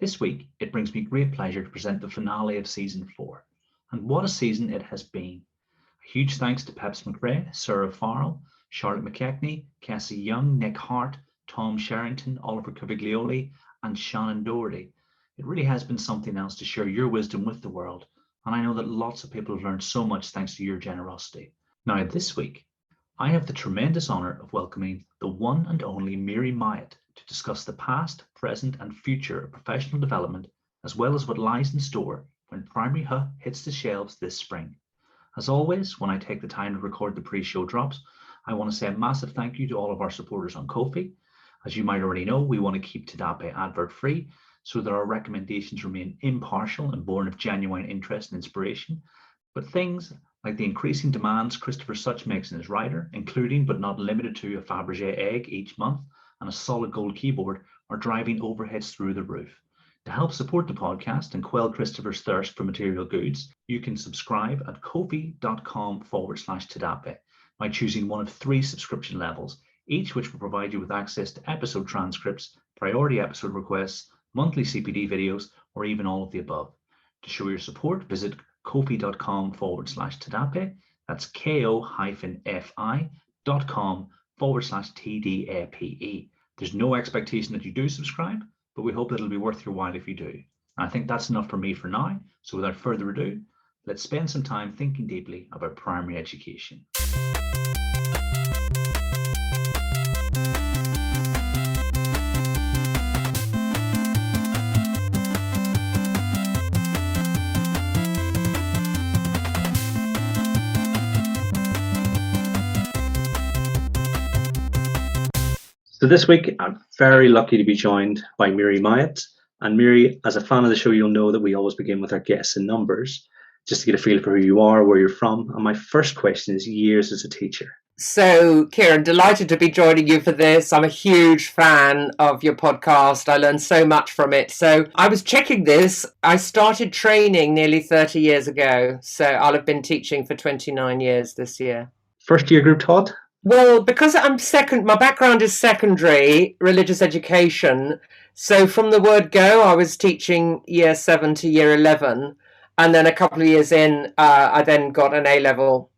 This week, it brings me great pleasure to present the finale of Season 4. And what a season it has been. A huge thanks to Peps Mccrae, Farrell, Charlotte Mackechnie, Cassie Young, Hart, Tom Sherrington, Oliver Caviglioli and Shannen Doherty. It really has been something else to share your wisdom with the world, and I know that lots of people have learned so much thanks to your generosity. Now this week, I have the tremendous honour of welcoming the one and only Myatt to discuss the past, present and future of professional development, as well as what lies in store when Primary Huh hits the shelves this spring. As always, when I take the time to record the pre-show drops, I want to say a massive thank you to all of our supporters on KoFi. As you might already know, we want to keep TDaPE advert free so that our recommendations remain impartial and born of genuine interest and inspiration. But things like the increasing demands Christopher Such makes in his rider, including but not limited to a Faberge egg each month and a solid gold keyboard, are driving overheads through the roof. To help support the podcast and quell Christopher's thirst for material goods, you can subscribe at kofi.com/TDaPE by choosing one of 3 subscription levels, each which will provide you with access to episode transcripts, priority episode requests, monthly CPD videos, or even all of the above. To show your support, visit kofi.com/TDaPE. That's ko-fi.com/TDaPE. There's no expectation that you do subscribe, but we hope that it'll be worth your while if you do. And I think that's enough for me for now. So without further ado, let's spend some time thinking deeply about primary education. So this week, I'm very lucky to be joined by Myatt. And Miri, as a fan of the show, you'll know that we always begin with our guests in numbers, just to get a feel for who you are, where you're from. And my first question is years as a teacher. So, Kieran, delighted to be joining you for this. I'm a huge fan of your podcast. I learned so much from it. So I was checking this. I started training nearly 30 years ago. So I'll have been teaching for 29 years this year. First year group taught? Well, because my background is secondary religious education. So from the word go, I was teaching year 7 to year 11. And then a couple of years in, I then got an A-level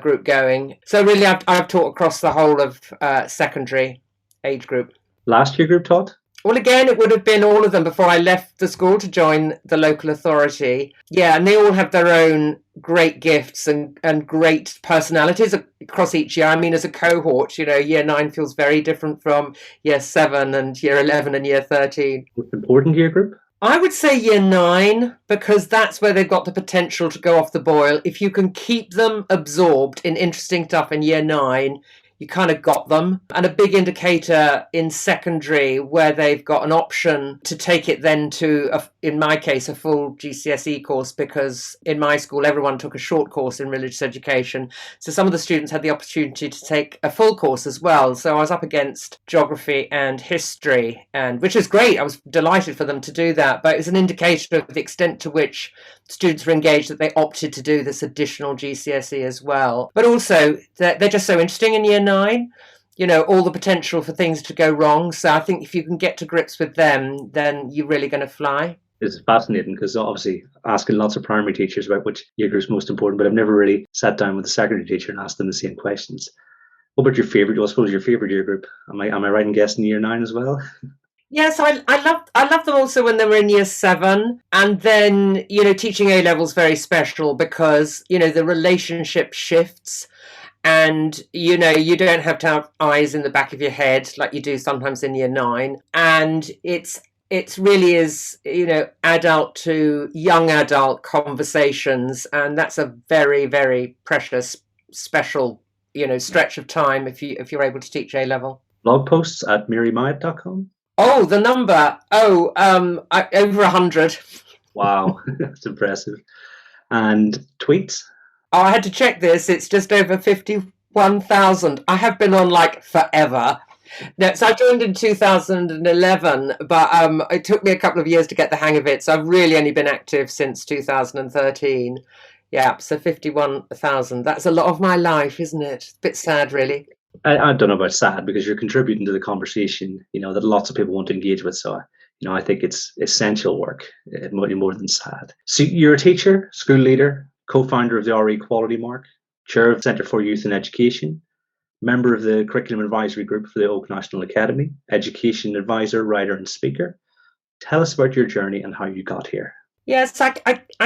group going. So really, I've taught across the whole of secondary age group. Last year group taught? Well, again, it would have been all of them before I left the school to join the local authority. Yeah, and they all have their own great gifts and great personalities across each year. I mean, as a cohort, year 9 feels very different from year 7 and year 11 and year 13. What's important year group? I would say year 9, because that's where they've got the potential to go off the boil. If you can keep them absorbed in interesting stuff in year 9, you kind of got them. And a big indicator in secondary where they've got an option to take it then to, in my case, a full GCSE course, because in my school, everyone took a short course in religious education. So some of the students had the opportunity to take a full course as well. So I was up against geography and history, which is great. I was delighted for them to do that. But it was an indicator of the extent to which students were engaged that they opted to do this additional GCSE as well. But also, they're just so interesting in year 9. All the potential for things to go wrong. So I think if you can get to grips with them, then you're really going to fly. It's fascinating because obviously asking lots of primary teachers about which year group is most important, but I've never really sat down with a secondary teacher and asked them the same questions. What about your favourite? Well, I suppose your favourite year group. Am I right in guessing year 9 as well? Yes, I loved them also when they were in year 7. And then, teaching A-level is very special because, the relationship shifts. And, you don't have to have eyes in the back of your head like you do sometimes in year 9. And it's really is, adult to young adult conversations. And that's a very, very precious, special, stretch of time if you're able to teach A-level. Blog posts at myrymyatt.com? Oh, the number. Over 100. Wow, that's impressive. And tweets? Oh, I had to check this. It's just over 51,000. I have been on forever. No, so I joined in 2011, but it took me a couple of years to get the hang of it. So I've really only been active since 2013. Yeah, so 51,000. That's a lot of my life, isn't it? It's a bit sad, really. I don't know about sad, because you're contributing to the conversation, that lots of people want to engage with. So, I think it's essential work, more than sad. So you're a teacher, school leader, co-founder of the RE Quality Mark, chair of Centre for Youth and Education, member of the Curriculum Advisory Group for the Oak National Academy, education advisor, writer and speaker. Tell us about your journey and how you got here. Yes, I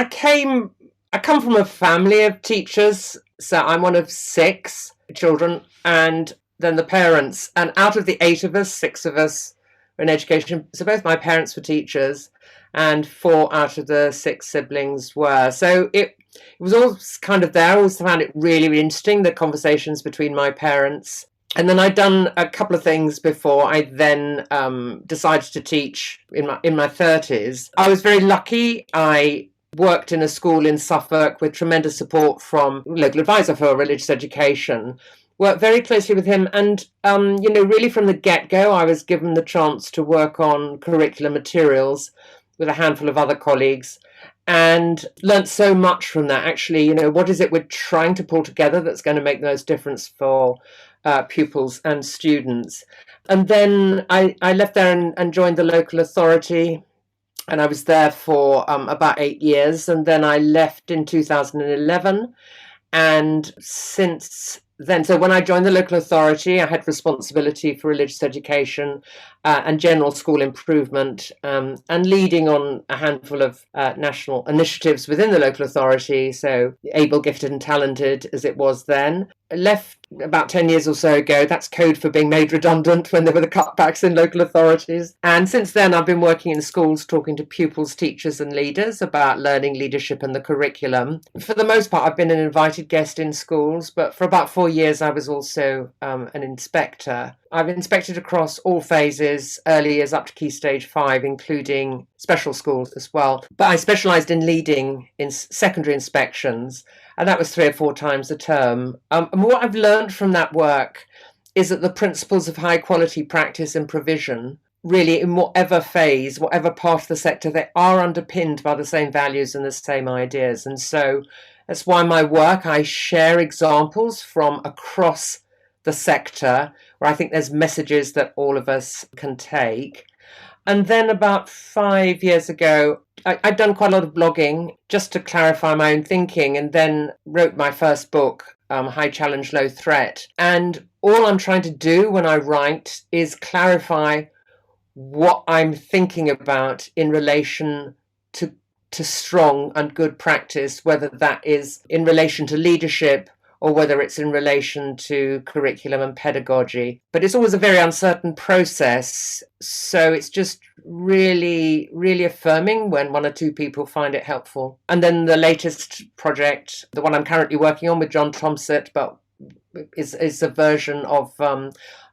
come from a family of teachers, so I'm one of 6 children, and then the parents. And out of the 8 of us, 6 of us were in education. So both my parents were teachers, and 4 out of the 6 siblings were. So it was all kind of there. I always found it really, really interesting, the conversations between my parents. And then I'd done a couple of things before I then decided to teach in my 30s. I was very lucky. I worked in a school in Suffolk with tremendous support from local advisor for religious education. Worked very closely with him, and really from the get-go, I was given the chance to work on curriculum materials with a handful of other colleagues, and learnt so much from that. Actually, what is it we're trying to pull together that's going to make the most difference for pupils and students? And then I left there and joined the local authority, and I was there for about 8 years, and then I left in 2011. And since then, so when I joined the local authority, I had responsibility for religious education and general school improvement, and leading on a handful of national initiatives within the local authority, so able, gifted and talented as it was then. I left about 10 years or so ago. That's code for being made redundant when there were the cutbacks in local authorities. And since then, I've been working in schools, talking to pupils, teachers and leaders about learning, leadership and the curriculum. For the most part, I've been an invited guest in schools, but for about 4 years, I was also an inspector. I've inspected across all phases, early years up to Key Stage 5, including special schools as well. But I specialised in leading in secondary inspections, and that was 3 or 4 times a term. And what I've learned from that work is that the principles of high quality practice and provision, really in whatever phase, whatever part of the sector, they are underpinned by the same values and the same ideas. And so that's why my work, I share examples from across the sector where I think there's messages that all of us can take. And then about 5 years ago, I'd done quite a lot of blogging just to clarify my own thinking, and then wrote my first book, High Challenge, Low Threat. And all I'm trying to do when I write is clarify what I'm thinking about in relation to strong and good practice, whether that is in relation to leadership or whether it's in relation to curriculum and pedagogy. But it's always a very uncertain process. So it's just really, really affirming when 1 or 2 people find it helpful. And then the latest project, the one I'm currently working on with John Tomsett, but is a version of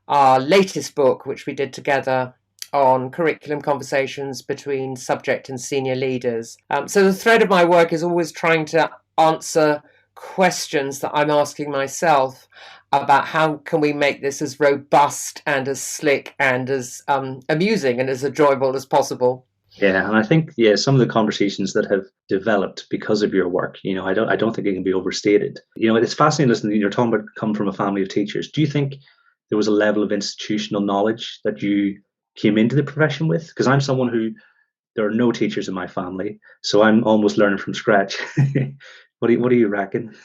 our latest book, which we did together on curriculum conversations between subject and senior leaders. So the thread of my work is always trying to answer questions that I'm asking myself about how can we make this as robust and as slick and as amusing and as enjoyable as possible. Yeah, and I think some of the conversations that have developed because of your work, I don't think it can be overstated. It's fascinating listening. You're talking about coming from a family of teachers. Do you think there was a level of institutional knowledge that you came into the profession with? Because I'm someone who, there are no teachers in my family, so I'm almost learning from scratch. What do you reckon?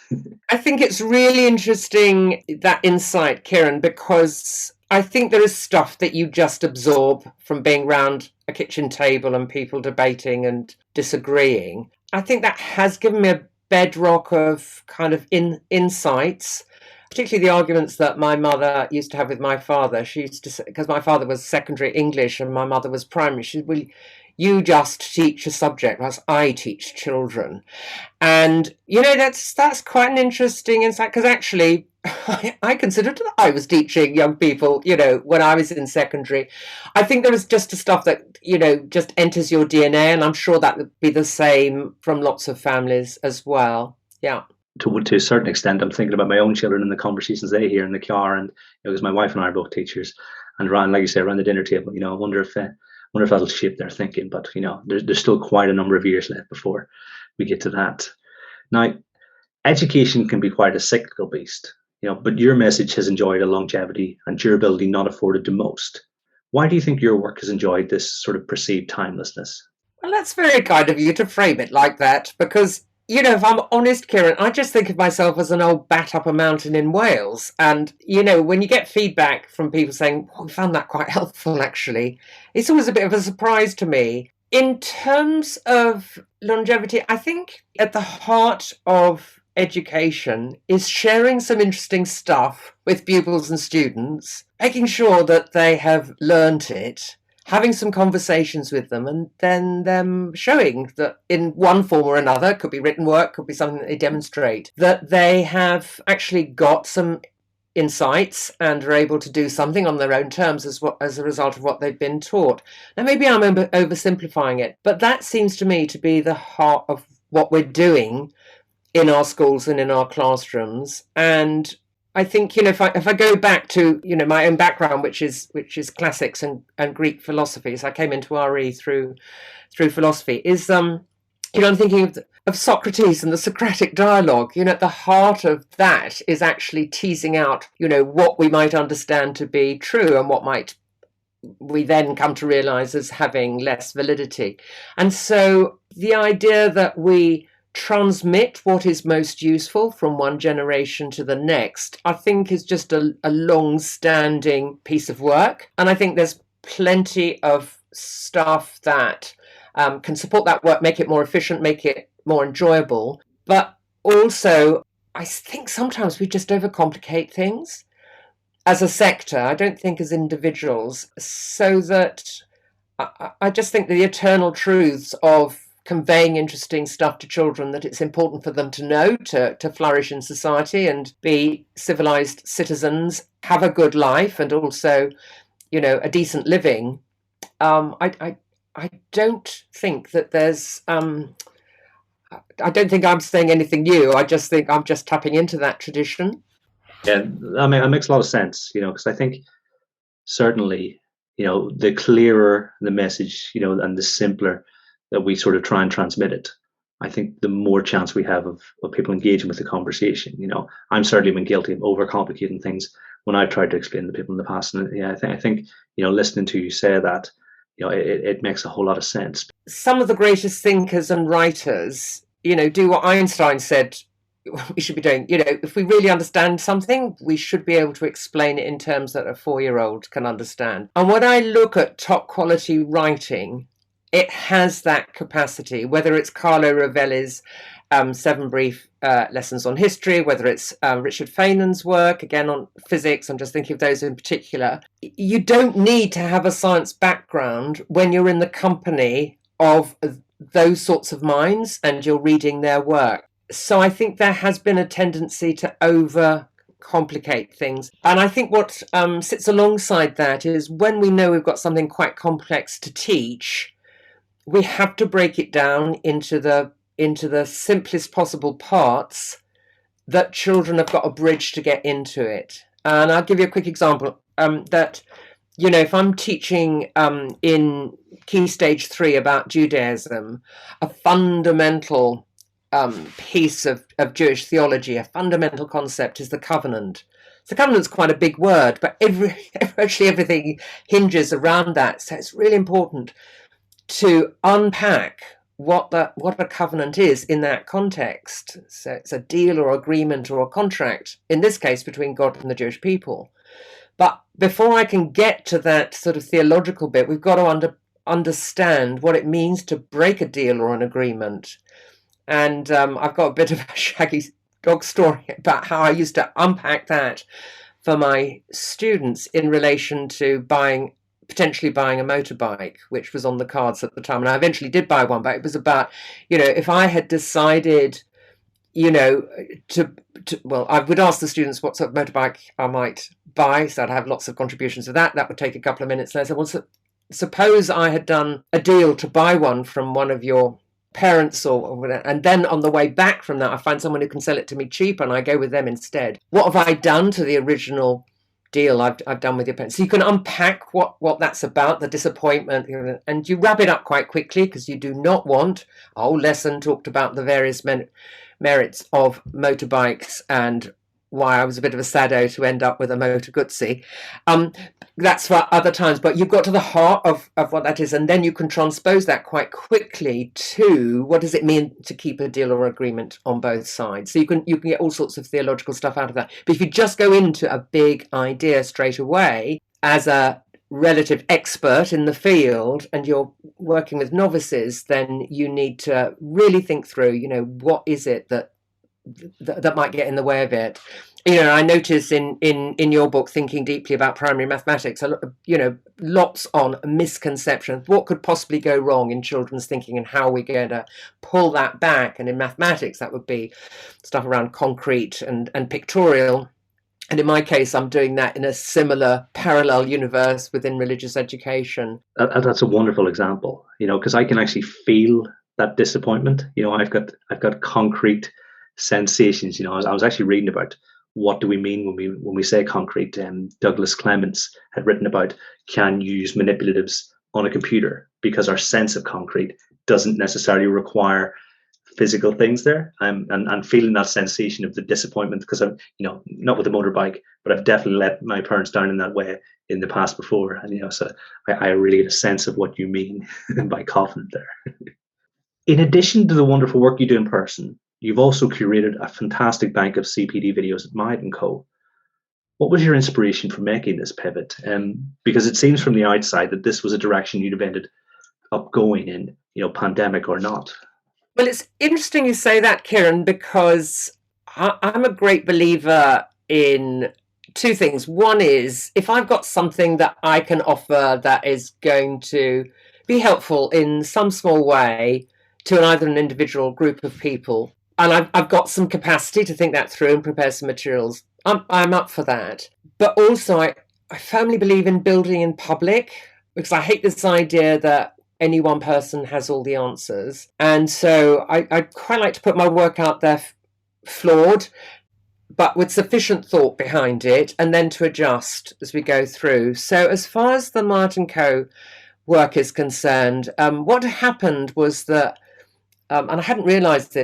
I think it's really interesting, that insight, Kieran, because I think there is stuff that you just absorb from being round a kitchen table and people debating and disagreeing. I think that has given me a bedrock of kind of insights, particularly the arguments that my mother used to have with my father. She used to say, because my father was secondary English and my mother was primary, she said, well, you just teach a subject, whereas I teach children. And, that's quite an interesting insight, because actually I considered that I was teaching young people, when I was in secondary. I think there is just stuff that, just enters your DNA, and I'm sure that would be the same from lots of families as well. Yeah. To a certain extent, I'm thinking about my own children and the conversations they hear in the car, and because my wife and I are both teachers, and around, like you say, around the dinner table, I wonder if that'll shape their thinking. But there's still quite a number of years left before we get to that. Now, education can be quite a cyclical beast, but your message has enjoyed a longevity and durability not afforded to most. Why do you think your work has enjoyed this sort of perceived timelessness? Well, that's very kind of you to frame it like that, because, if I'm honest, Kieran, I just think of myself as an old bat up a mountain in Wales. And, when you get feedback from people saying, we found that quite helpful, actually, it's always a bit of a surprise to me. In terms of longevity, I think at the heart of education is sharing some interesting stuff with pupils and students, making sure that they have learnt it, having some conversations with them, and then them showing that in one form or another, could be written work, could be something that they demonstrate, that they have actually got some insights and are able to do something on their own terms as a result of what they've been taught. Now, maybe I'm oversimplifying it, but that seems to me to be the heart of what we're doing in our schools and in our classrooms. And I think, if I go back to, my own background, which is classics and Greek philosophy, so I came into RE through philosophy, is I'm thinking of Socrates and the Socratic dialogue. At the heart of that is actually teasing out, what we might understand to be true and what might we then come to realize as having less validity. And so the idea that we transmit what is most useful from one generation to the next, I think is just a long-standing piece of work. And I think there's plenty of stuff that can support that work, make it more efficient, make it more enjoyable. But also, I think sometimes we just overcomplicate things as a sector. I don't think as individuals, so that I just think the eternal truths of conveying interesting stuff to children that it's important for them to know to flourish in society and be civilized citizens, have a good life, and also, a decent living. I don't think that there's. I don't think I'm saying anything new. I just think I'm just tapping into that tradition. Yeah, I mean, it makes a lot of sense, because I think certainly, the clearer the message, and the simpler that we sort of try and transmit it, I think the more chance we have of people engaging with the conversation. I'm certainly been guilty of overcomplicating things when I've tried to explain to people in the past. And yeah, I think listening to you say that, it makes a whole lot of sense. Some of the greatest thinkers and writers, do what Einstein said we should be doing. If we really understand something, we should be able to explain it in terms that a 4-year-old can understand. And when I look at top quality writing, it has that capacity, whether it's Carlo Rovelli's 7 Brief Lessons on History, whether it's Richard Feynman's work, again on physics, I'm just thinking of those in particular. You don't need to have a science background when you're in the company of those sorts of minds and you're reading their work. So I think there has been a tendency to overcomplicate things. And I think what sits alongside that is when we know we've got something quite complex to teach, we have to break it down into the simplest possible parts that children have got a bridge to get into it. And I'll give you a quick example that, if I'm teaching in Key Stage 3 about Judaism, a fundamental piece of Jewish theology, a fundamental concept is the covenant. The covenant's quite a big word, but virtually everything hinges around that. So it's really important to unpack what a covenant is in that context. So it's a deal or agreement or a contract, in this case between God and the Jewish people. But before I can get to that sort of theological bit, we've got to understand what it means to break a deal or an agreement. And I've got a bit of a shaggy dog story about how I used to unpack that for my students in relation to potentially buying a motorbike, which was on the cards at the time. And I eventually did buy one, but it was about, if I had decided, I would ask the students what sort of motorbike I might buy. So I'd have lots of contributions to that. That would take a couple of minutes. And I said, well, suppose I had done a deal to buy one from one of your parents and then on the way back from that, I find someone who can sell it to me cheaper and I go with them instead. What have I done to the original deal I've done with your parents? So you can unpack what that's about, the disappointment, and you wrap it up quite quickly because you do not want a whole lesson talked about the various merits of motorbikes and why I was a bit of a saddo to end up with a Moto Guzzi. That's for other times, but you've got to the heart of what that is, and then you can transpose that quite quickly to what does it mean to keep a deal or agreement on both sides. So you can get all sorts of theological stuff out of that. But if you just go into a big idea straight away as a relative expert in the field and you're working with novices, then you need to really think through, what is it that might get in the way of it. I notice in your book, Thinking Deeply About Primary Mathematics, lots on misconceptions. What could possibly go wrong in children's thinking and how we're going to pull that back? And in mathematics, that would be stuff around concrete and pictorial. And in my case, I'm doing that in a similar parallel universe within religious education. That's a wonderful example, because I can actually feel that disappointment. I've got concrete sensations. I was actually reading about what do we mean when we say concrete. Douglas Clements had written about can you use manipulatives on a computer, because our sense of concrete doesn't necessarily require physical things there. I'm feeling that sensation of the disappointment because I'm, not with a motorbike, but I've definitely let my parents down in that way in the past before. And, so I really get a sense of what you mean by confident there. In addition to the wonderful work you do in person, you've also curated a fantastic bank of CPD videos at Myatt and Co. What was your inspiration for making this pivot? Because it seems from the outside that this was a direction you'd have ended up going in, pandemic or not. Well, it's interesting you say that, Kieran, because I'm a great believer in two things. One is if I've got something that I can offer that is going to be helpful in some small way to either an individual group of people, and I've got some capacity to think that through and prepare some materials, I'm up for that. But also, I firmly believe in building in public, because I hate this idea that any one person has all the answers. And so I quite like to put my work out there flawed, but with sufficient thought behind it, and then to adjust as we go through. So as far as the Myatt and Co work is concerned, what happened was that, and I hadn't realised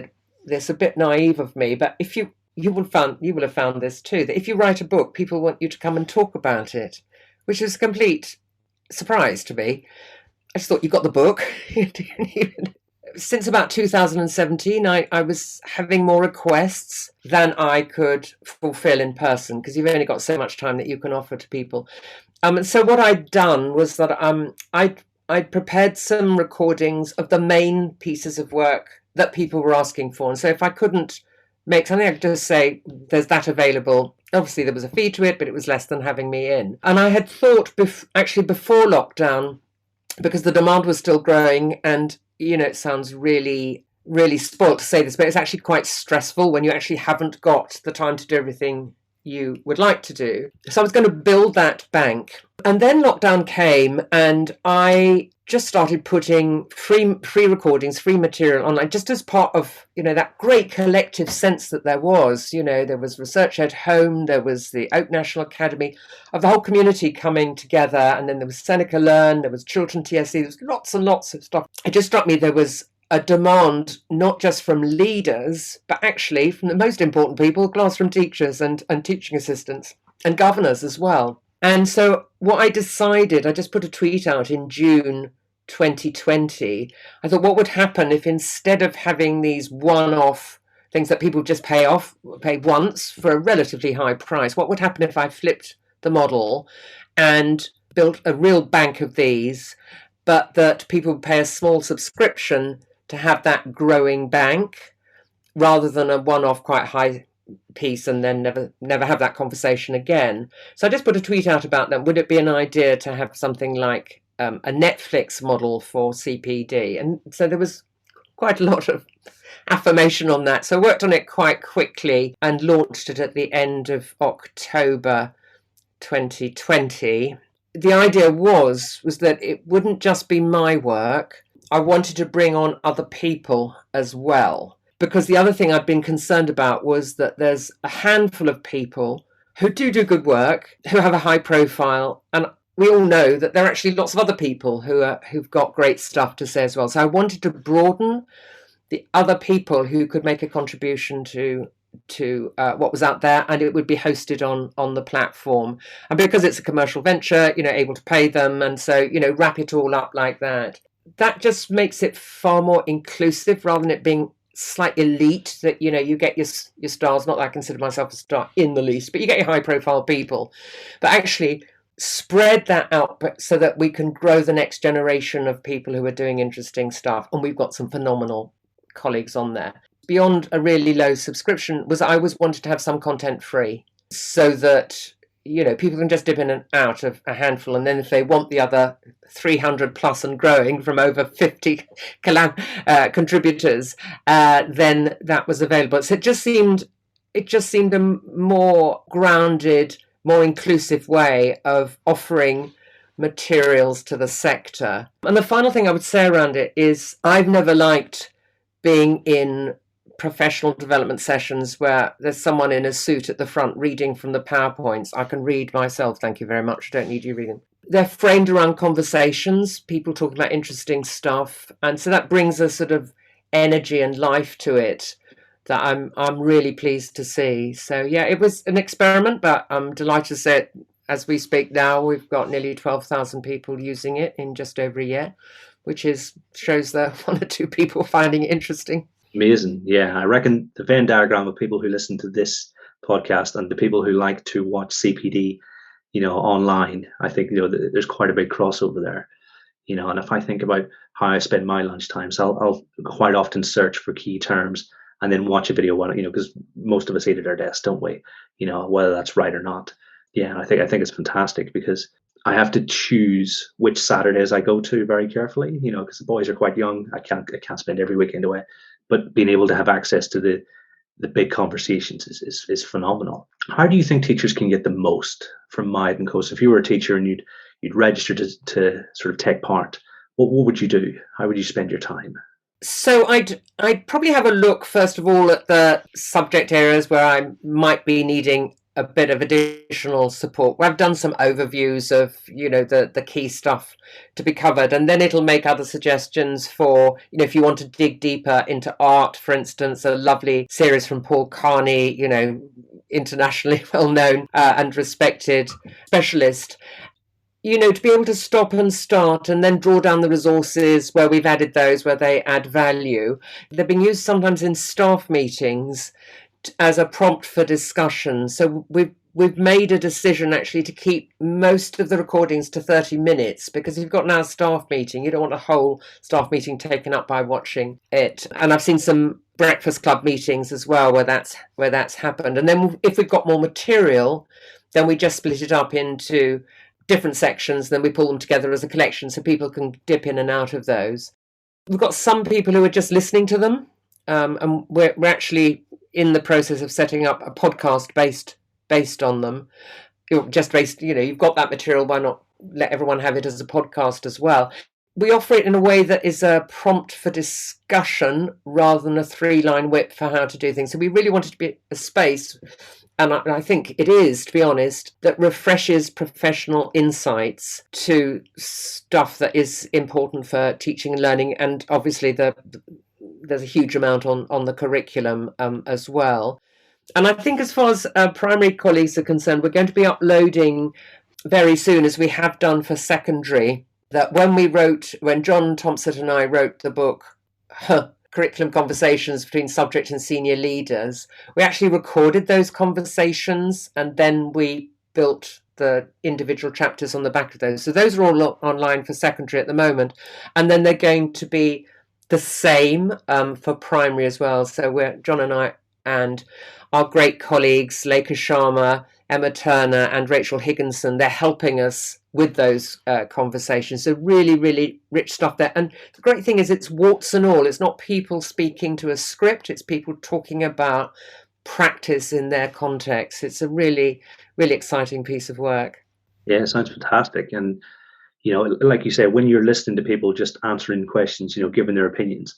this, a bit naive of me, but if you will have found this too, that if you write a book, people want you to come and talk about it, which is a complete surprise to me. I just thought, you got the book. Since about 2017, I was having more requests than I could fulfill in person, because you've only got so much time that you can offer to people. And so what I'd done was that I'd prepared some recordings of the main pieces of work that people were asking for. And so if I couldn't make something, I could just say, there's that available. Obviously, there was a fee to it, but it was less than having me in. And I had thought, actually before lockdown, because the demand was still growing, and it sounds really, really spoilt to say this, but it's actually quite stressful when you actually haven't got the time to do everything you would like to do. So I was going to build that bank. And then lockdown came, and I just started putting free recordings, free material online, just as part of, that great collective sense that there was. There was Research Ed Home, there was the Oak National Academy, of the whole community coming together, and then there was Seneca Learn, there was Chiltern TSC, there was lots and lots of stuff. It just struck me there was a demand, not just from leaders, but actually from the most important people, classroom teachers and teaching assistants and governors as well. And so what I decided, I just put a tweet out in June 2020. I thought, what would happen if instead of having these one-off things that people just pay once for a relatively high price, what would happen if I flipped the model and built a real bank of these, but that people would pay a small subscription to have that growing bank rather than a one-off quite high piece and then never have that conversation again. So I just put a tweet out about that. Would it be an idea to have something like a Netflix model for CPD? And so there was quite a lot of affirmation on that. So I worked on it quite quickly and launched it at the end of October 2020. The idea was that it wouldn't just be my work. I wanted to bring on other people as well. Because the other thing I'd been concerned about was that there's a handful of people who do good work, who have a high profile, and we all know that there are actually lots of other people who've got great stuff to say as well. So I wanted to broaden the other people who could make a contribution to what was out there, and it would be hosted on the platform. And because it's a commercial venture, able to pay them, and so wrap it all up like that. That just makes it far more inclusive rather than it being slightly elite, that you get your stars. Not that I consider myself a star in the least, but you get your high profile people, but actually spread that out so that we can grow the next generation of people who are doing interesting stuff. And we've got some phenomenal colleagues on there. Beyond a really low subscription was I always wanted to have some content free, so that people can just dip in and out of a handful, and then if they want the other 300 plus and growing from over 50 contributors, then that was available. So it just seemed a more grounded, more inclusive way of offering materials to the sector. And the final thing I would say around it is I've never liked being in professional development sessions where there's someone in a suit at the front reading from the PowerPoints. I can read myself, thank you very much. I don't need you reading. They're framed around conversations, people talking about interesting stuff. And so that brings a sort of energy and life to it that I'm really pleased to see. So yeah, it was an experiment, but I'm delighted to say it. As we speak now, we've got nearly 12,000 people using it in just over a year, which shows that one or two people finding it interesting. Amazing. Yeah, I reckon the Venn diagram of people who listen to this podcast and the people who like to watch CPD, online, I think, there's quite a big crossover there, and if I think about how I spend my lunch times, I'll quite often search for key terms and then watch a video, because most of us eat at our desk, don't we? Whether that's right or not. Yeah, I think it's fantastic because I have to choose which Saturdays I go to very carefully, because the boys are quite young. I can't spend every weekend away. But being able to have access to the big conversations is phenomenal. How do you think teachers can get the most from Myatt and Co? So if you were a teacher and you'd register to sort of take part, what would you do? How would you spend your time? So I'd probably have a look, first of all, at the subject areas where I might be needing a bit of additional support. I've done some overviews of, the key stuff to be covered, and then it'll make other suggestions for, if you want to dig deeper into art, for instance, a lovely series from Paul Carney, internationally well known and respected specialist. To be able to stop and start and then draw down the resources where we've added those, where they add value. They're being used sometimes in staff meetings as a prompt for discussion. So we've made a decision actually to keep most of the recordings to 30 minutes, because if you've got now a staff meeting, you don't want a whole staff meeting taken up by watching it. And I've seen some breakfast club meetings as well where that's happened. And then if we've got more material, then we just split it up into different sections, then we pull them together as a collection so people can dip in and out of those. We've got some people who are just listening to them, and we're actually in the process of setting up a podcast based on them. Just based, you've got that material, why not let everyone have it as a podcast as well? We offer it in a way that is a prompt for discussion rather than a 3-line whip for how to do things. So we really wanted to be a space, and I think it is, to be honest, that refreshes professional insights to stuff that is important for teaching and learning. And obviously there's a huge amount on the curriculum as well. And I think as far as primary colleagues are concerned, we're going to be uploading very soon, as we have done for secondary, that when John Thompson and I wrote the book, Curriculum Conversations Between Subject and Senior Leaders, we actually recorded those conversations and then we built the individual chapters on the back of those. So those are all online for secondary at the moment. And then they're going to be the same for primary as well. So John and I and our great colleagues, Lekha Sharma, Emma Turner and Rachel Higginson, they're helping us with those conversations. So really, really rich stuff there. And the great thing is it's warts and all. It's not people speaking to a script. It's people talking about practice in their context. It's a really, really exciting piece of work. Yeah, it sounds fantastic. And, like you say, when you're listening to people just answering questions, giving their opinions,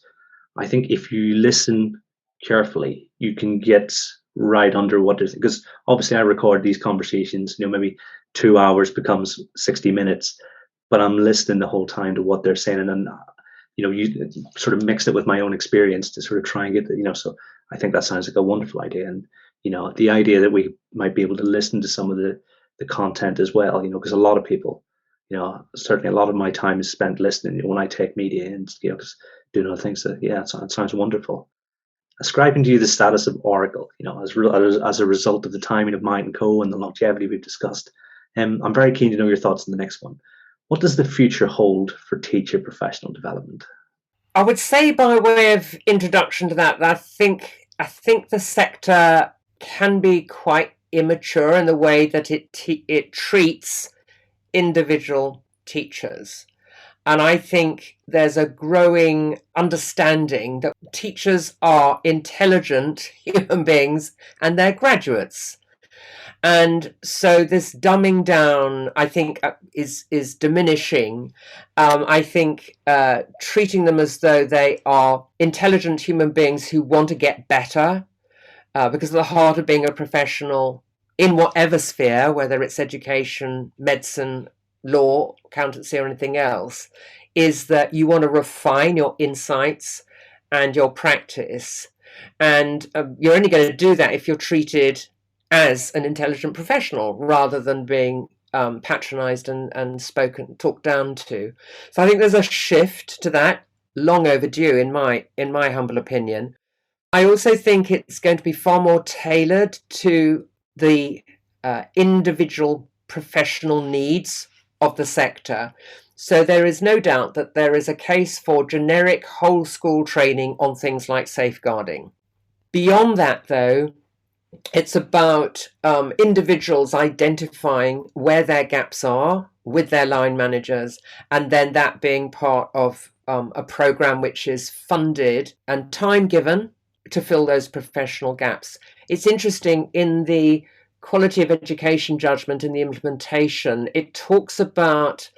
I think if you listen carefully, you can get right under what they're thinking. Because obviously I record these conversations, maybe 2 hours becomes 60 minutes, but I'm listening the whole time to what they're saying. And then, you sort of mix it with my own experience to sort of try and get so I think that sounds like a wonderful idea. And, the idea that we might be able to listen to some of the content as well, because a lot of people, certainly a lot of my time is spent listening when I take media and, just doing other things. That, yeah, it sounds wonderful. Ascribing to you the status of Oracle, as a result of the timing of Myatt and Co and the longevity we've discussed. I'm very keen to know your thoughts on the next one. What does the future hold for teacher professional development? I would say, by way of introduction to that, I think the sector can be quite immature in the way that it treats individual teachers. And I think there's a growing understanding that teachers are intelligent human beings and they're graduates. And so this dumbing down, I think, is diminishing. I think treating them as though they are intelligent human beings who want to get better, because at the heart of being a professional in whatever sphere, whether it's education, medicine, law, accountancy, or anything else, is that you want to refine your insights and your practice. And you're only going to do that if you're treated as an intelligent professional rather than being patronized and talked down to. So I think there's a shift to that, long overdue in my humble opinion. I also think it's going to be far more tailored to the individual professional needs of the sector. So there is no doubt that there is a case for generic whole school training on things like safeguarding. Beyond that, though, it's about individuals identifying where their gaps are with their line managers, and then that being part of a program which is funded and time given to fill those professional gaps. It's interesting, in the quality of education judgment in the implementation, it talks about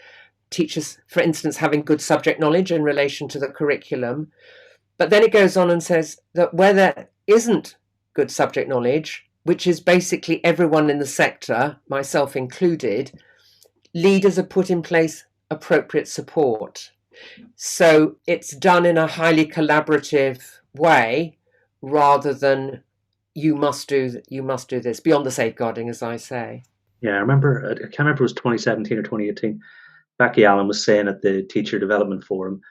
teachers, for instance, having good subject knowledge in relation to the curriculum. But then it goes on and says that where there isn't good subject knowledge, which is basically everyone in the sector, myself included, leaders are put in place appropriate support. So it's done in a highly collaborative way, rather than you must do this, beyond the safeguarding, as I say. Yeah, I can't remember if it was 2017 or 2018. Becky Allen was saying at the Teacher Development Forum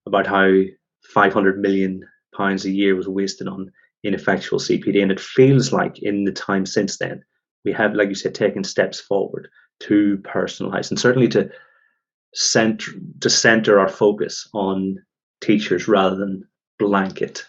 about how £500 million a year was wasted on ineffectual CPD. And it feels like in the time since then, we have, like you said, taken steps forward to personalize and certainly to center our focus on teachers rather than blanket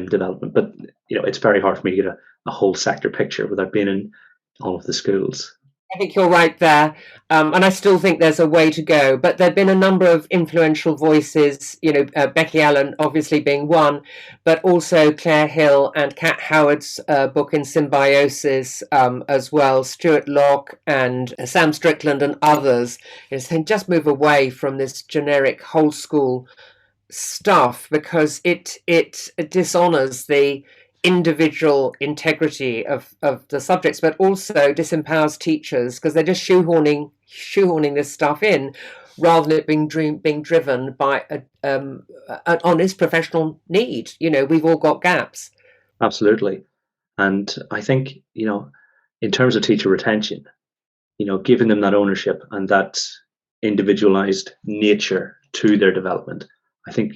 development. But it's very hard for me to get a whole sector picture without being in all of the schools. I think you're right there. And I still think there's a way to go. But there have been a number of influential voices, Becky Allen obviously being one, but also Claire Hill and Kat Howard's book in Symbiosis as well, Stuart Locke and Sam Strickland and others, saying just move away from this generic whole school stuff, because it dishonours the individual integrity of the subjects, but also disempowers teachers, because they're just shoehorning this stuff in, rather than it being driven by an honest professional need. We've all got gaps. Absolutely. And I think, in terms of teacher retention, giving them that ownership and that individualized nature to their development, I think,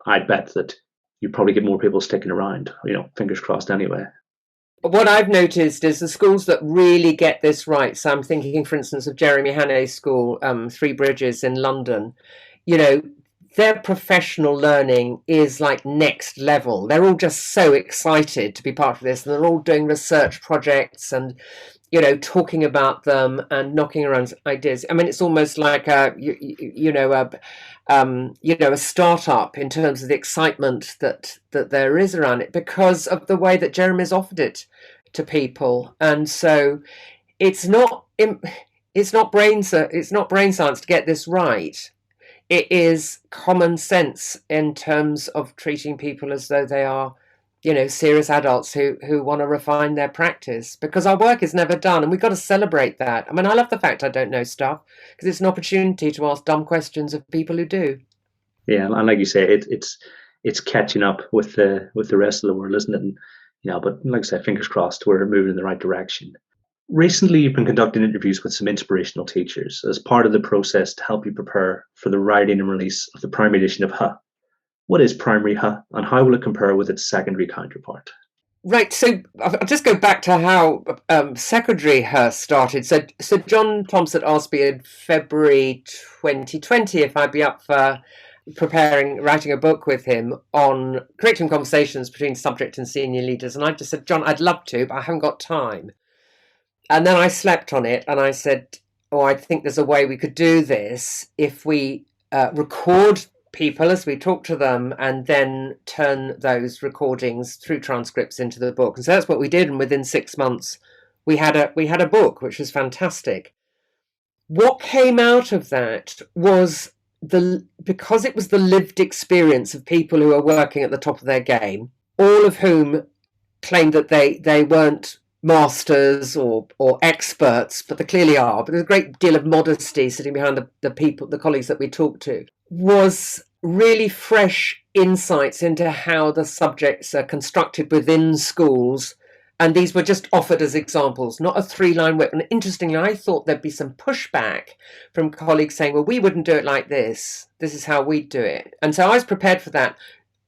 I'd bet that you probably get more people sticking around, fingers crossed anyway. What I've noticed is the schools that really get this right, so I'm thinking, for instance, of Jeremy Hannay's school, Three Bridges in London, their professional learning is like next level. They're all just so excited to be part of this, and they're all doing research projects and talking about them and knocking around ideas. I mean, it's almost like a startup in terms of the excitement that there is around it, because of the way that Jeremy's offered it to people. And so it's not brain science to get this right. It is common sense in terms of treating people as though they are serious adults who want to refine their practice, because our work is never done, and we've got to celebrate that. I mean, I love the fact I don't know stuff, because it's an opportunity to ask dumb questions of people who do. Yeah, and like you say, it's catching up with the rest of the world, isn't it? And, but like I said, fingers crossed, we're moving in the right direction. Recently, you've been conducting interviews with some inspirational teachers as part of the process to help you prepare for the writing and release of the primary edition of HA. What is primary HA, and how will it compare with its secondary counterpart? Right, so I'll just go back to how secondary HA started. So John Thompson asked me in February 2020 if I'd be up for writing a book with him on curriculum conversations between subject and senior leaders. And I just said, John, I'd love to, but I haven't got time. And then I slept on it and I said, I think there's a way we could do this if we record people as we talk to them and then turn those recordings through transcripts into the book. And so that's what we did. And within 6 months, we had a book, which was fantastic. What came out of that was because it was the lived experience of people who are working at the top of their game, all of whom claimed that they weren't masters or experts, but they clearly are. But there's a great deal of modesty sitting behind the colleagues that we talked to. Was really fresh insights into how the subjects are constructed within schools. And these were just offered as examples, not a 3-line whip. And interestingly, I thought there'd be some pushback from colleagues saying, well, we wouldn't do it like this. This is how we do it. And so I was prepared for that.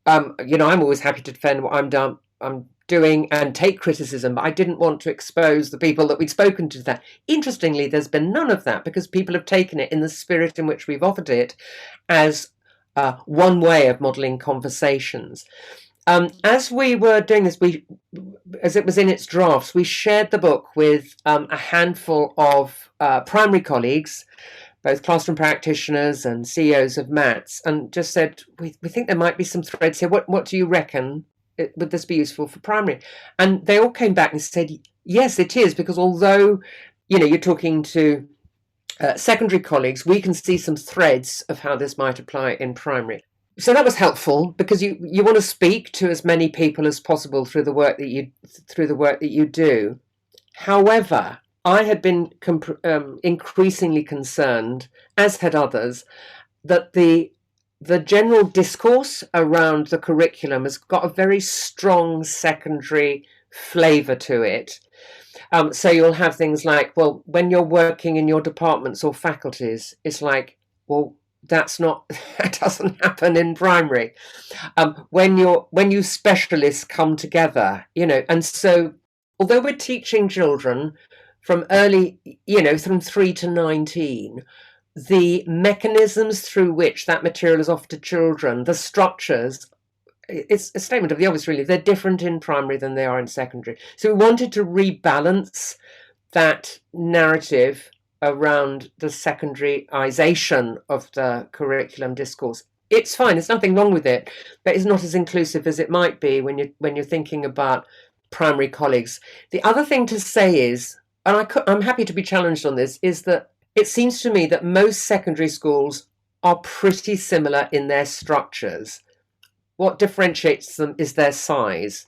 I'm always happy to defend what I'm doing and take criticism, but I didn't want to expose the people that we'd spoken to that. Interestingly, there's been none of that because people have taken it in the spirit in which we've offered it as one way of modelling conversations. As we were doing this, as it was in its drafts, we shared the book with a handful of primary colleagues, both classroom practitioners and CEOs of MATs, and just said, we think there might be some threads here. What do you reckon? Would this be useful for primary? And they all came back and said, yes, it is, because although, you're talking to secondary colleagues, we can see some threads of how this might apply in primary. So that was helpful because you want to speak to as many people as possible through the work that you do. However, I had been increasingly concerned, as had others, that the general discourse around the curriculum has got a very strong secondary flavour to it. So you'll have things like, well, when you're working in your departments or faculties, it's like, well, that doesn't happen in primary. When you specialists come together, and so although we're teaching children from early, from 3 to 19, the mechanisms through which that material is offered to children, the structures, it's a statement of the obvious, really. They're different in primary than they are in secondary. So we wanted to rebalance that narrative around the secondaryization of the curriculum discourse. It's fine, there's nothing wrong with it, but it's not as inclusive as it might be when you're thinking about primary colleagues. The other thing to say is, and I'm happy to be challenged on this, is that it seems to me that most secondary schools are pretty similar in their structures. What differentiates them is their size.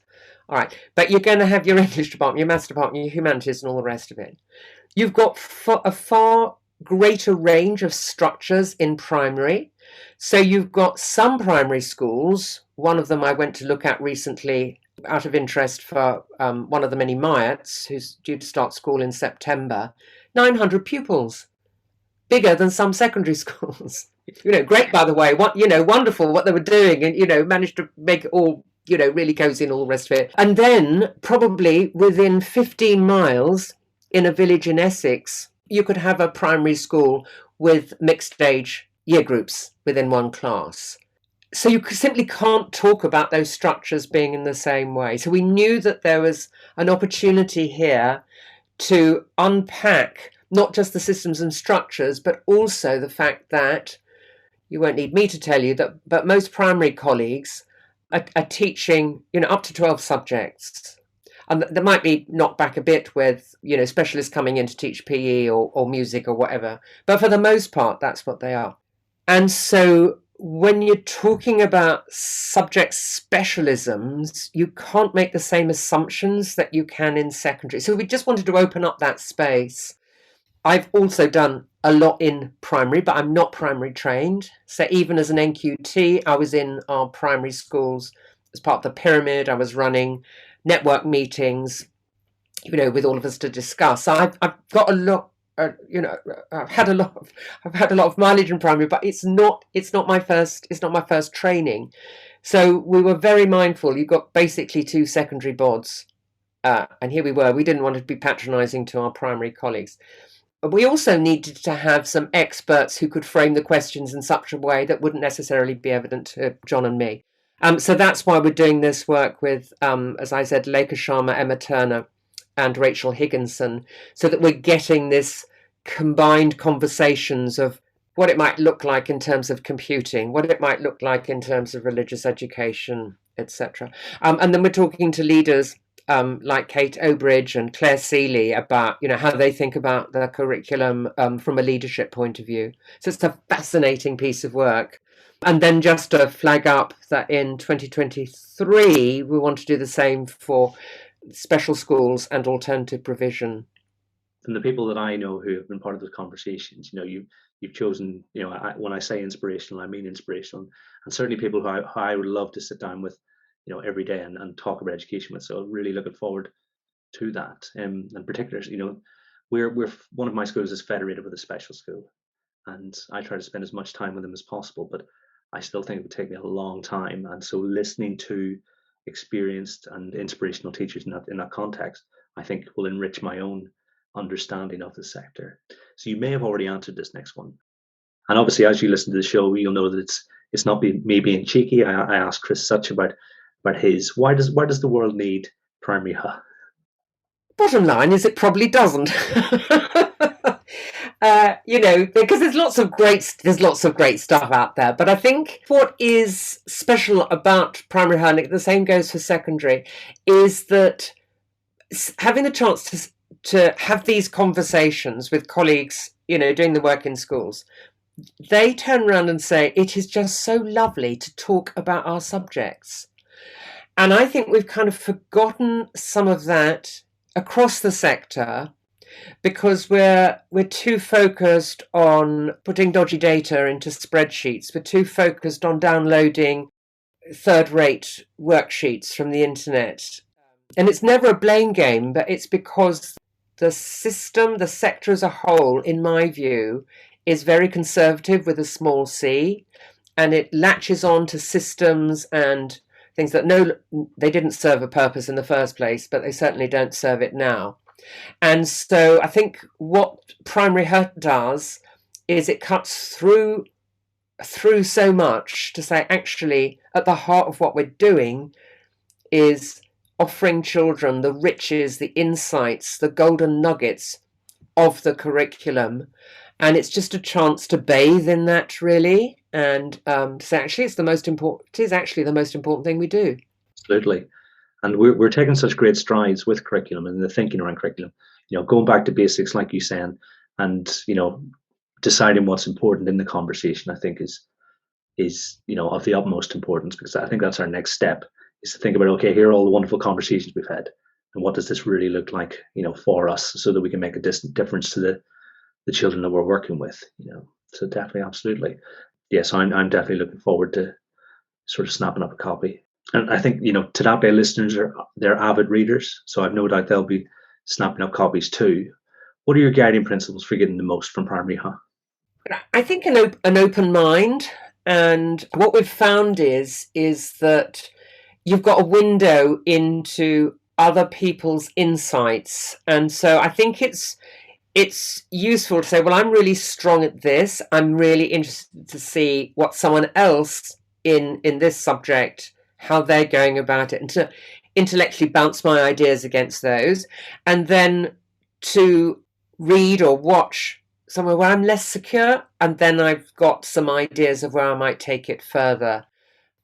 All right, but you're going to have your English department, your maths department, your humanities and all the rest of it. You've got a far greater range of structures in primary. So you've got some primary schools, one of them I went to look at recently out of interest for one of the many Myatts, who's due to start school in September, 900 pupils, bigger than some secondary schools. Great, by the way, wonderful what they were doing, and, managed to make it all, really cosy and all the rest of it. And then probably within 15 miles in a village in Essex, you could have a primary school with mixed age year groups within one class. So you simply can't talk about those structures being in the same way. So we knew that there was an opportunity here to unpack not just the systems and structures, but also the fact that, you won't need me to tell you that, but most primary colleagues are teaching, up to 12 subjects. And there might be knocked back a bit with, specialists coming in to teach PE or music or whatever. But for the most part, that's what they are. And so when you're talking about subject specialisms, you can't make the same assumptions that you can in secondary. So we just wanted to open up that space. I've also done a lot in primary, but I'm not primary trained. So even as an NQT, I was in our primary schools as part of the pyramid. I was running network meetings, with all of us to discuss. So I've got a lot. I've had a lot of mileage in primary, but it's not my first training. So we were very mindful. You've got basically 2 secondary boards, and here we were. We didn't want to be patronising to our primary colleagues. But we also needed to have some experts who could frame the questions in such a way that wouldn't necessarily be evident to John and me. So that's why we're doing this work with, as I said, Lekha Sharma, Emma Turner, and Rachel Higginson, so that we're getting this combined conversations of what it might look like in terms of computing, what it might look like in terms of religious education, etc. And then we're talking to leaders like Kate Obridge and Claire Seeley about, how they think about the curriculum from a leadership point of view. So it's a fascinating piece of work. And then just to flag up that in 2023, we want to do the same for special schools and alternative provision. From the people that I know who have been part of those conversations, you've chosen, when I say inspirational, I mean inspirational, and certainly people who I would love to sit down with, every day and talk about education with. So really looking forward to that. And particularly, we're one of my schools is federated with a special school, and I try to spend as much time with them as possible, but I still think it would take me a long time. And so listening to experienced and inspirational teachers in that context, I think will enrich my own understanding of the sector. So you may have already answered this next one. And obviously, as you listen to the show, you'll know that it's not me being cheeky. I asked Chris Such about his. Why does the world need primary HA? Bottom line is it probably doesn't. Because there's lots of great stuff out there. But I think what is special about primary HA, and the same goes for secondary, is that having the chance to have these conversations with colleagues, doing the work in schools, they turn around and say, it is just so lovely to talk about our subjects. And I think we've kind of forgotten some of that across the sector because we're too focused on putting dodgy data into spreadsheets. We're too focused on downloading third-rate worksheets from the internet. And it's never a blame game, but it's because the system, the sector as a whole, in my view, is very conservative with a small c, and it latches on to systems and things that they didn't serve a purpose in the first place, but they certainly don't serve it now. And so I think what primary HA does is it cuts through so much to say, actually, at the heart of what we're doing is offering children the riches, the insights, the golden nuggets of the curriculum. And it's just a chance to bathe in that, really. And so actually, it is actually the most important thing we do. Absolutely. And we're taking such great strides with curriculum and the thinking around curriculum, going back to basics, like you saying, and, deciding what's important in the conversation, I think is of the utmost importance, because I think that's our next step, is to think about, okay, here are all the wonderful conversations we've had, and what does this really look like, for us, so that we can make a difference to the children that we're working with, So definitely, absolutely. Yes, I'm definitely looking forward to sort of snapping up a copy. And I think, TDaPE listeners they're avid readers, so I've no doubt they'll be snapping up copies too. What are your guiding principles for getting the most from primary HA? I think an open mind, and what we've found is that you've got a window into other people's insights, and so I think it's useful to say, well, I'm really strong at this. I'm really interested to see what someone else in this subject, how they're going about it, and to intellectually bounce my ideas against those, and then to read or watch somewhere where I'm less secure, and then I've got some ideas of where I might take it further.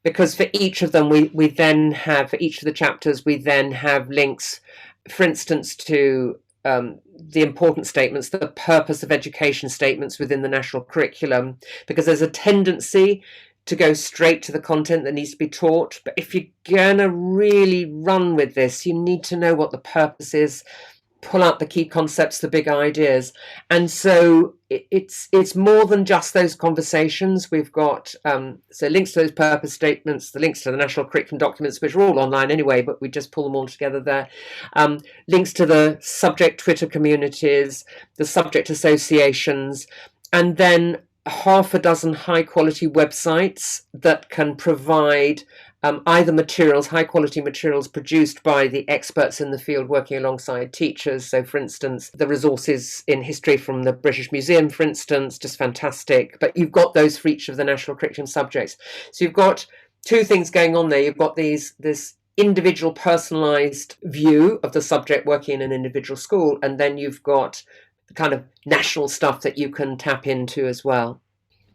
Because for each of them, we then have, for each of the chapters, we then have links, for instance, to the important statements, the purpose of education statements within the national curriculum, because there's a tendency to go straight to the content that needs to be taught. But if you're going to really run with this, you need to know what the purpose is, pull out the key concepts, the big ideas. And so it's more than just those conversations. We've got so links to those purpose statements, the links to the national curriculum documents, which are all online anyway, but we just pull them all together there. Links to the subject Twitter communities, the subject associations, and then half a dozen high quality websites that can provide either materials, high quality materials produced by the experts in the field working alongside teachers. So, for instance, the resources in history from the British Museum, for instance, just fantastic. But you've got those for each of the national curriculum subjects. So you've got two things going on there. You've got this individual personalised view of the subject working in an individual school, and then you've got the kind of national stuff that you can tap into as well.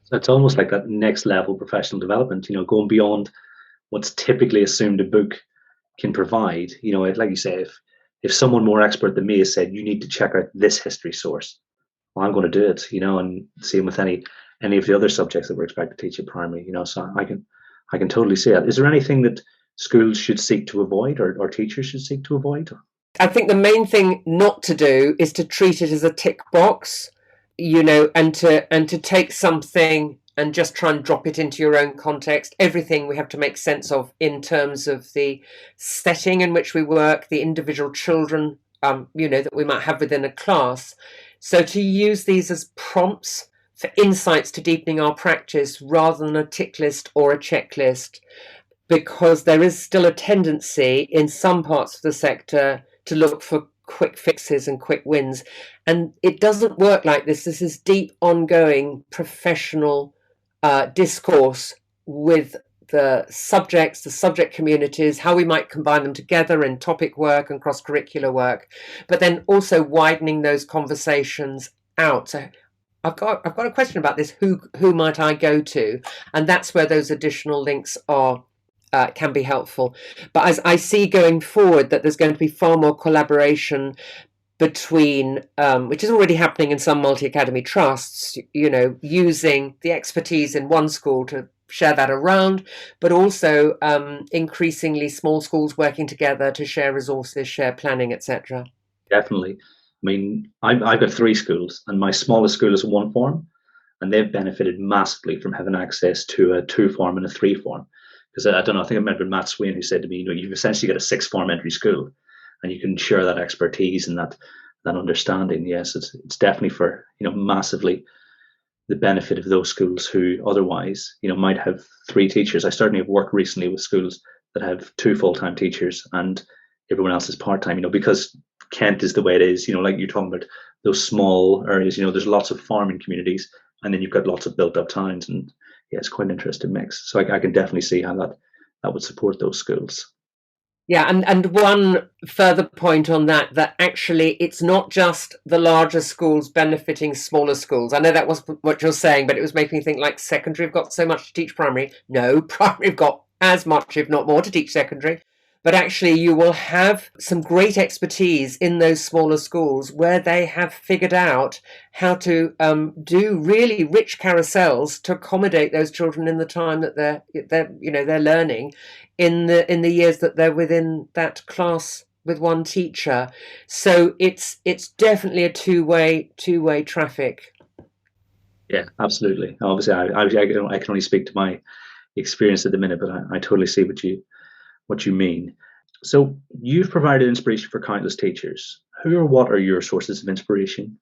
So it's almost like that next level professional development, going beyond what's typically assumed a book can provide. Like you say, if someone more expert than me has said, you need to check out this history source, well, I'm going to do it, and same with any of the other subjects that we're expected to teach at primary, so I can totally see it. Is there anything that schools should seek to avoid or teachers should seek to avoid? I think the main thing not to do is to treat it as a tick box, and to take something and just try and drop it into your own context. Everything we have to make sense of in terms of the setting in which we work, the individual children, that we might have within a class. So to use these as prompts for insights to deepening our practice rather than a tick list or a checklist, because there is still a tendency in some parts of the sector to look for quick fixes and quick wins. And it doesn't work like this. This is deep, ongoing, professional discourse with the subjects, the subject communities, how we might combine them together in topic work and cross-curricular work, but then also widening those conversations out. So I've got a question about this. Who might I go to? And that's where those additional links are. Can be helpful. But as I see going forward that there's going to be far more collaboration between, which is already happening in some multi-academy trusts, using the expertise in one school to share that around, but also increasingly small schools working together to share resources, share planning, etc. Definitely. I mean, I've got 3 schools, and my smallest school is a 1 form, and they've benefited massively from having access to a 2 form and a 3 form. Because I don't know, I think I remember Matt Swain, who said to me, you've essentially got a 6 form entry school, and you can share that expertise and that understanding. Yes, it's definitely for massively the benefit of those schools who otherwise might have 3 teachers. I certainly have worked recently with schools that have 2 full-time teachers and everyone else is part-time. Because Kent is the way it is. Like you're talking about those small areas. There's lots of farming communities, and then you've got lots of built-up towns, and yeah, it's quite an interesting mix. So I can definitely see how that would support those schools. Yeah, and one further point on that actually it's not just the larger schools benefiting smaller schools. I know that was what you're saying, but it was making me think like secondary have got so much to teach primary. No, primary have got as much, if not more, to teach secondary. But actually you will have some great expertise in those smaller schools where they have figured out how to do really rich carousels to accommodate those children in the time that they're learning in the years that they're within that class with one teacher. So it's definitely a two-way traffic. Yeah, absolutely. Obviously, I can only speak to my experience at the minute, but I totally see what you mean. So you've provided inspiration for countless teachers. Who or what are your sources of inspiration?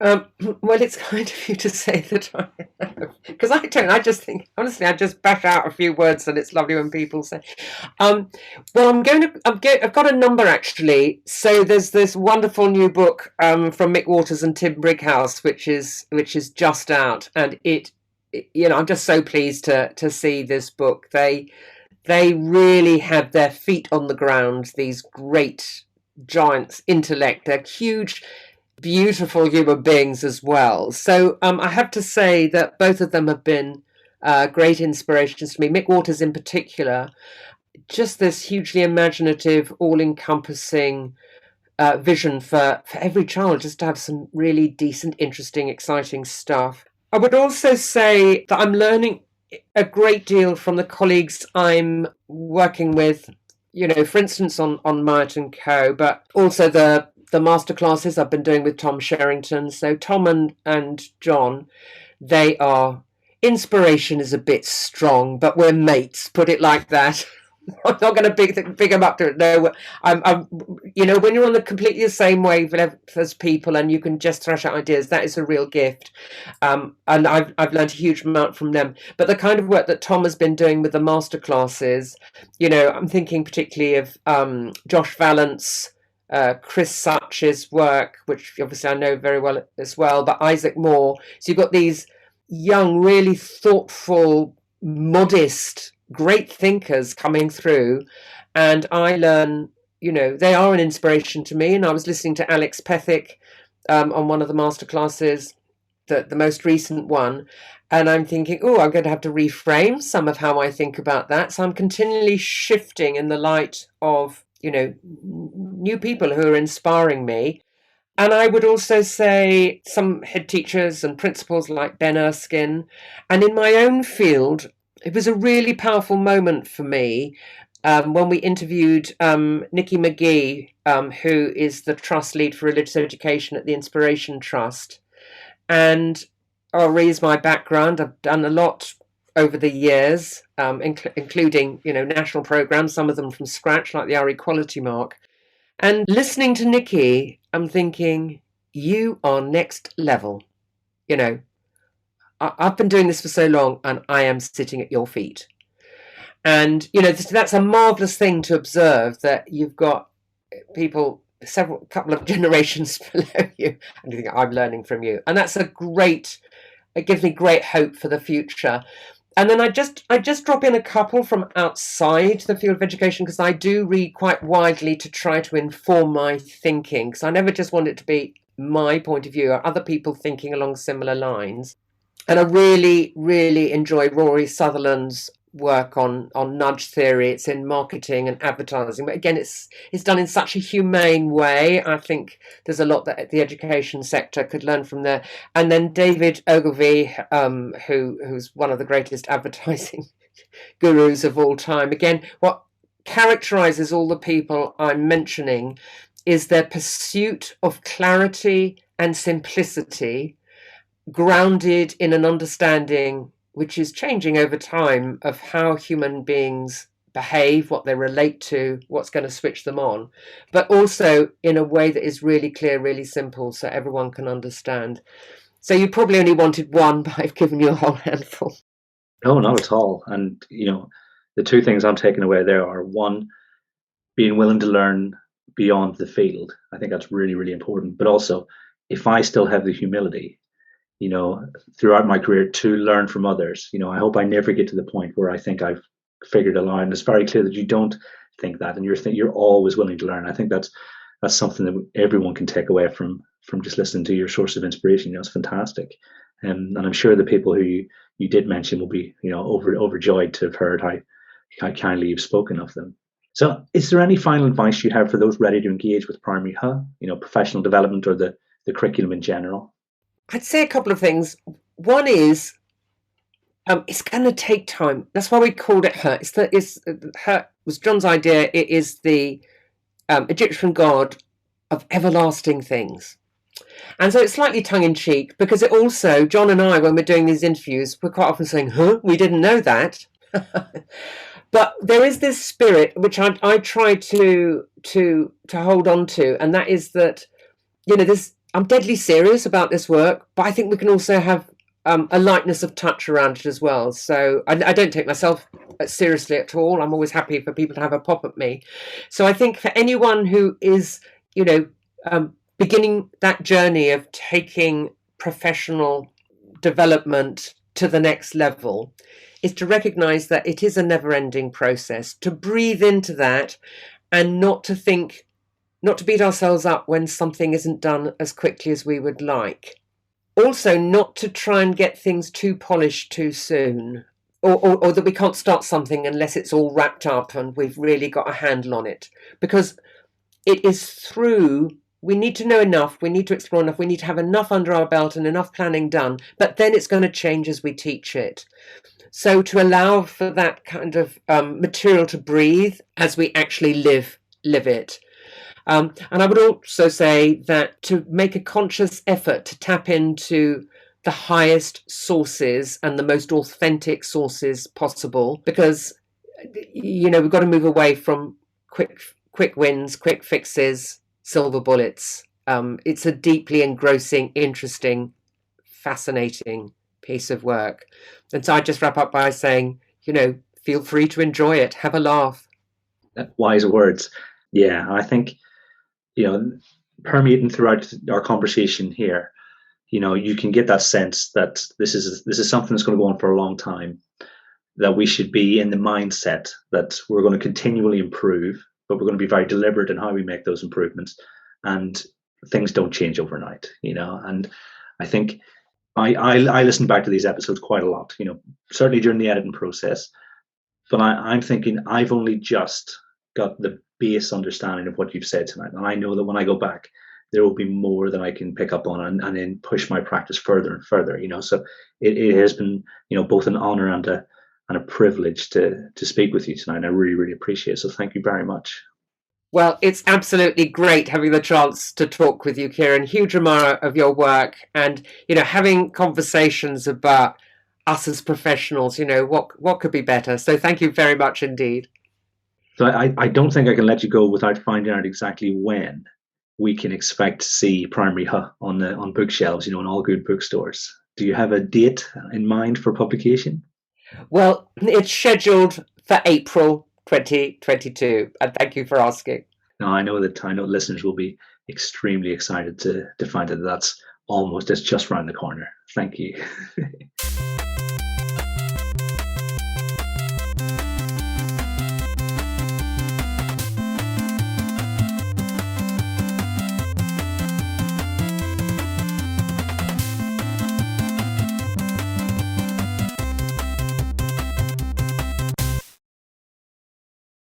Well, it's kind of you to say that, because I don't. I just think, honestly, I just bash out a few words, and it's lovely when people say. Well, I've got a number actually. So there's this wonderful new book from Mick Waters and Tim Brighouse, which is just out, and I'm just so pleased to see this book. They really have their feet on the ground. These great giants, intellect. They're huge, beautiful human beings as well. So I have to say that both of them have been great inspirations to me. Mick Waters in particular, just this hugely imaginative, all-encompassing vision for every child, just to have some really decent, interesting, exciting stuff. I would also say that I'm learning a great deal from the colleagues I'm working with, for instance, on Myatt and Co, but also the the masterclasses I've been doing with Tom Sherrington. So Tom and John, they are, inspiration is a bit strong, but we're mates, put it like that. I'm not going to big them up to it. No, I'm, when you're on the completely the same wavelength as people and you can just thrash out ideas, that is a real gift. And I've learned a huge amount from them. But the kind of work that Tom has been doing with the masterclasses, I'm thinking particularly of Josh Vallance, Chris Such's work, which obviously I know very well as well, but Isaac Moore. So you've got these young, really thoughtful, modest, great thinkers coming through, and I learn, they are an inspiration to me. And I was listening to Alex Pethick on one of the masterclasses, the most recent one, and I'm thinking, I'm going to have to reframe some of how I think about that. So I'm continually shifting in the light of, new people who are inspiring me. And I would also say some head teachers and principals like Ben Erskine. And in my own field, it was a really powerful moment for me when we interviewed Nikki McGee, who is the trust lead for religious education at the Inspiration Trust. And I'll raise my background. I've done a lot over the years, including, national programs, some of them from scratch, like the Our Equality Mark. And listening to Nikki, I'm thinking, you are next level. I've been doing this for so long and I am sitting at your feet. And, that's a marvelous thing to observe, that you've got people, couple of generations below you, and you think, I'm learning from you. And that's it gives me great hope for the future. And then I just drop in a couple from outside the field of education, because I do read quite widely to try to inform my thinking, because I never just want it to be my point of view or other people thinking along similar lines. And I really, really enjoy Rory Sutherland's work on nudge theory. It's in marketing and advertising, but again, it's done in such a humane way. I think there's a lot that the education sector could learn from there. And then David Ogilvy, who's one of the greatest advertising gurus of all time. Again, what characterizes all the people I'm mentioning is their pursuit of clarity and simplicity, grounded in an understanding which is changing over time of how human beings behave, what they relate to, what's going to switch them on, but also in a way that is really clear, really simple, so everyone can understand. So you probably only wanted one, but I've given you a whole handful. No, not at all. And, the two things I'm taking away there are, one, being willing to learn beyond the field. I think that's really, really important. But also, if I still have the humility, throughout my career to learn from others, I hope I never get to the point where I think I've figured it out. And it's very clear that you don't think that, and you're always willing to learn. I think that's something that everyone can take away from just listening to your source of inspiration. It's fantastic. And I'm sure the people who you did mention will be, overjoyed to have heard how kindly you've spoken of them. So is there any final advice you have for those ready to engage with primary professional development or the curriculum in general? I'd say a couple of things. One is, it's going to take time. That's why we called it Hart. Hart was John's idea. It is the Egyptian god of everlasting things. And so it's slightly tongue-in-cheek, because it also, John and I, when we're doing these interviews, we're quite often saying, we didn't know that. But there is this spirit which I try to hold on to, and that is that, I'm deadly serious about this work, but I think we can also have a lightness of touch around it as well. So I don't take myself seriously at all. I'm always happy for people to have a pop at me. So I think for anyone who is, beginning that journey of taking professional development to the next level, is to recognize that it is a never-ending process, to breathe into that and not to beat ourselves up when something isn't done as quickly as we would like. Also, not to try and get things too polished too soon, or that we can't start something unless it's all wrapped up and we've really got a handle on it. Because it is we need to know enough, we need to explore enough, we need to have enough under our belt and enough planning done, but then it's going to change as we teach it. So to allow for that kind of material to breathe as we actually live it. And I would also say that to make a conscious effort to tap into the highest sources and the most authentic sources possible, because, you know, we've got to move away from quick wins, quick fixes, silver bullets. It's a deeply engrossing, interesting, fascinating piece of work. And so I just wrap up by saying, you know, feel free to enjoy it, have a laugh. Wise words. Yeah, I think, you know, permeating throughout our conversation here, you know, you can get that sense that this is something that's going to go on for a long time, that we should be in the mindset that we're going to continually improve, but we're going to be very deliberate in how we make those improvements, and things don't change overnight, you know. And I think I listen back to these episodes quite a lot, you know, certainly during the editing process, but I'm thinking I've only just got the base understanding of what you've said tonight, and I know that when I go back, there will be more that I can pick up on and then push my practice further and further, you know. So it has been, you know, both an honor and a privilege to speak with you tonight. I really, really appreciate it. So thank you very much. Well, it's absolutely great having the chance to talk with you, Kieran. Huge admirer of your work, and, you know, having conversations about us as professionals, you know, what could be better. So thank you very much indeed. So I don't think I can let you go without finding out exactly when we can expect to see Primary on bookshelves, you know, in all good bookstores. Do you have a date in mind for publication? Well, it's scheduled for April 2022, and thank you for asking. Now, I know listeners will be extremely excited to find that it's just around the corner. Thank you.